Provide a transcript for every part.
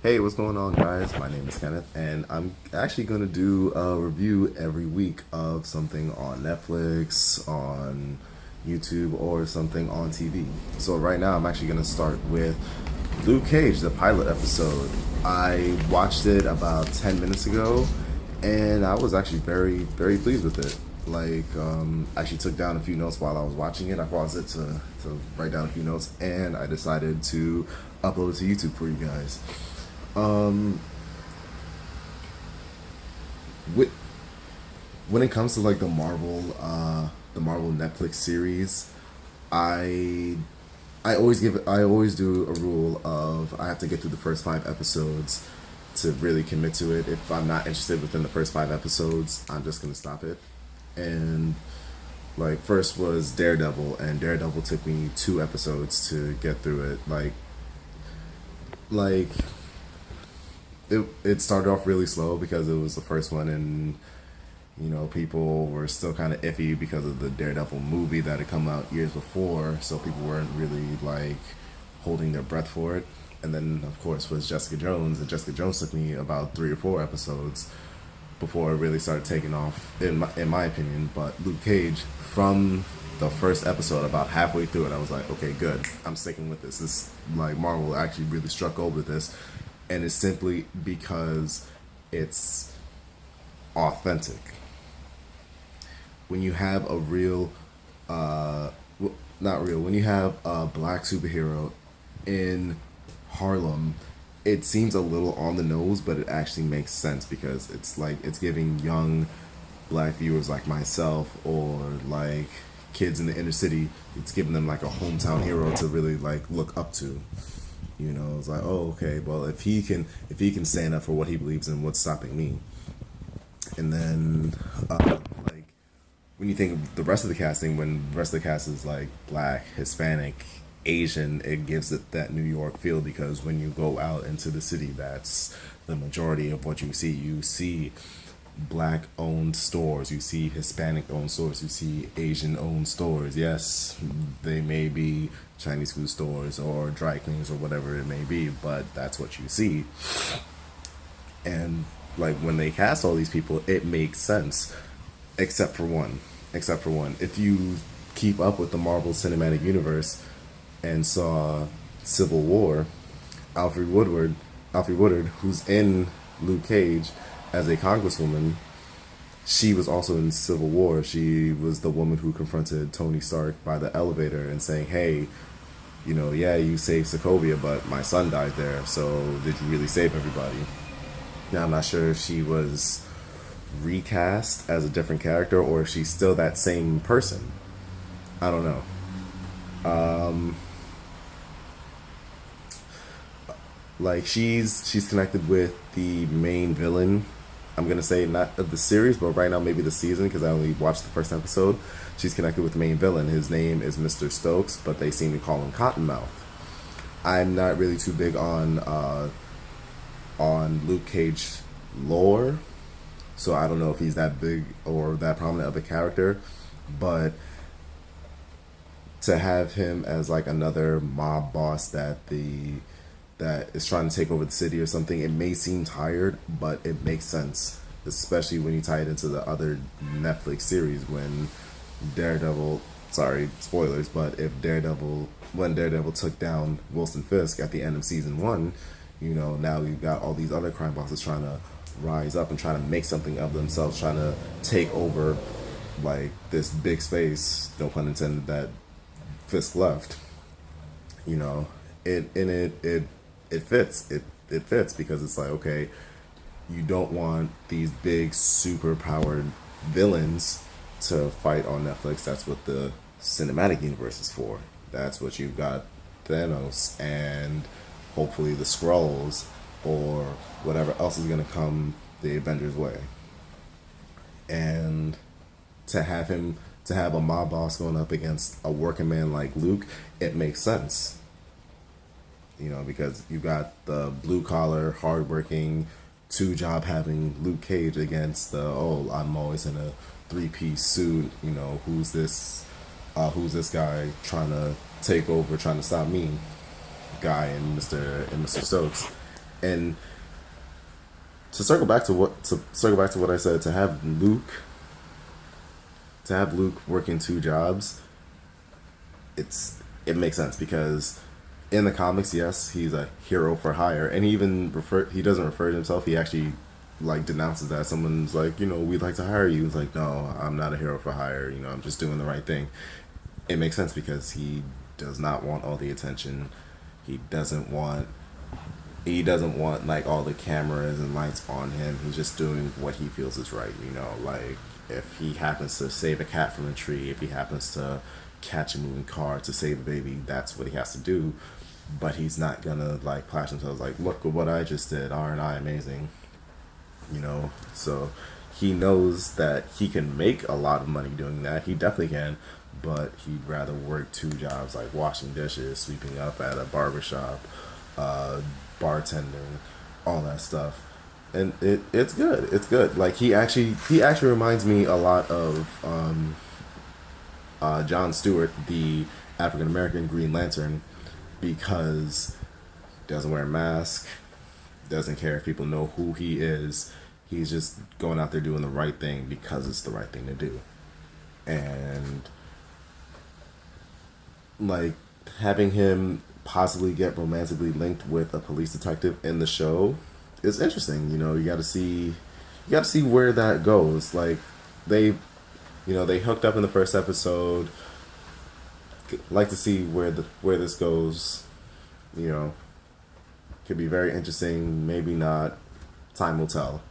Hey, what's going on, guys? My name is Kenneth, and I'm actually going to do a review every week of something on Netflix, on YouTube, or something on TV. So, right now, I'm actually going to start with Luke Cage, the pilot episode. I watched it about 10 minutes ago, and I was actually very pleased with it. I actually took down a few notes while I was watching it. I paused it to write down a few notes, and I decided to upload it to YouTube for you guys. Um, with, when it comes to like the Marvel Netflix series, I I always do a rule of I have to get through the first 5 episodes to really commit to it. If I'm not interested within the first 5 episodes, I'm just gonna stop it. And like first was Daredevil, and Daredevil took me 2 episodes to get through it. Like it started off really slow because it was the first one, and people were still kind of iffy because of the Daredevil movie that had come out years before, so people weren't really like holding their breath for it. And then of course was Jessica Jones, and Jessica Jones took me about 3 or 4 episodes before it really started taking off, in my opinion. But Luke Cage, from the first episode, about halfway through it, I was like, okay, good, I'm sticking with this. This, like, Marvel actually really struck gold with this, and it's simply because it's authentic. When you have a real, not real, when you have a black superhero in Harlem, it seems a little on the nose, but it actually makes sense because it's like it's giving young black viewers like myself, or like kids in the inner city, it's giving them like a hometown hero to really like look up to. It's like, oh, okay, well, if he can stand up for what he believes in, what's stopping me? And then like when you think of the rest of the casting, when the rest of the cast is like black, Hispanic, Asian, it gives it that New York feel, because when you go out into the city, that's the majority of what you see. You see black owned stores, you see Hispanic owned stores, you see Asian owned stores. Yes, they may be Chinese food stores or dry cleaners or whatever it may be, but that's what you see. And like when they cast all these people, it makes sense, except for one. Except for one. If you keep up with the Marvel Cinematic Universe and saw Civil War, Alfred Woodward, Alfred Woodard, who's in Luke Cage as a congresswoman, she was also in Civil War. She was the woman who confronted Tony Stark by the elevator and saying, "Hey, yeah, you saved Sokovia, but my son died there. So did you really save everybody?" Now I'm not sure if she was recast as a different character or if she's still that same person. I don't know. Like she's connected with the main villain. I'm gonna say not of the series, but right now maybe the season, because I only watched the first episode. She's connected with the main villain. His name is Mr. Stokes, but they seem to call him Cottonmouth. I'm not really too big on Luke Cage lore, so I don't know if he's that big or that prominent of a character. But to have him as like another mob boss that is trying to take over the city or something, it may seem tired, but it makes sense, especially when you tie it into the other Netflix series. When Daredevil, sorry, spoilers, but if Daredevil, when Daredevil took down Wilson Fisk at the end of season one, now you've got all these other crime bosses trying to rise up and trying to make something of themselves, trying to take over like this big space, no pun intended, that Fisk left. You know, it fits. It fits because it's like, okay, you don't want these big super powered villains to fight on Netflix. That's what the cinematic universe is for. That's what you've got Thanos and hopefully the Skrulls or whatever else is gonna come the Avengers way. And to have a mob boss going up against a working man like Luke, it makes sense. Because you got the blue collar, hardworking, two job having Luke Cage against the, oh, I'm always in a 3-piece suit. Who's this guy trying to take over, trying to stop me, guy, and Mr. Stokes. And to circle back to what I said, to have Luke working two jobs, it makes sense because in the comics, yes, he's a hero for hire, and he doesn't refer to himself. He actually like denounces that someone's like, we'd like to hire you. He's like, no, I'm not a hero for hire. I'm just doing the right thing. It makes sense because he does not want all the attention. He doesn't want like all the cameras and lights on him. He's just doing what he feels is right. Like if he happens to save a cat from a tree, if he happens to catch a moving car to save the baby, that's what he has to do. But he's not gonna like plash himself like, look at what I just did. Aren't I amazing? So he knows that he can make a lot of money doing that. He definitely can, but he'd rather work two jobs like washing dishes, sweeping up at a barbershop, bartending, all that stuff. And it's good. It's good. Like he actually reminds me a lot of John Stewart, the African American Green Lantern, because he doesn't wear a mask, doesn't care if people know who he is. He's just going out there doing the right thing because it's the right thing to do. And like having him possibly get romantically linked with a police detective in the show is interesting. You got to see where that goes. Like they hooked up in the first episode. Like to see where this goes. Could be very interesting. Maybe not. Time will tell.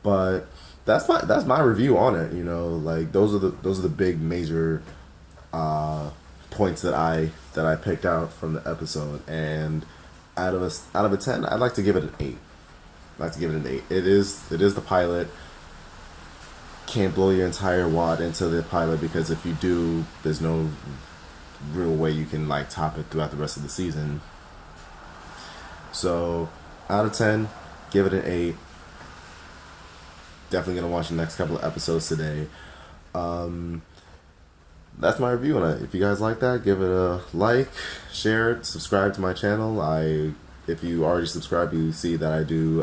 But that's my review on it. Like those are the big major points that I picked out from the episode. And out of a 10, I'd like to give it an 8. I'd like to give it an 8. It is the pilot. Can't blow your entire wad into the pilot, because if you do, there's no real way you can like top it throughout the rest of the season. So out of 10, give it an 8. Definitely gonna watch the next couple of episodes today. That's my review on it. If you guys like that, give it a like, share it, subscribe to my channel. If you already subscribed, you see that I do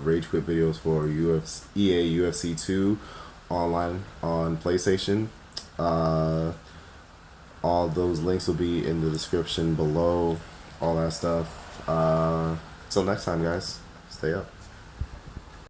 rage quit videos for EA UFC 2 online on PlayStation. All those links will be in the description below. All that stuff. Till next time, guys. Stay up.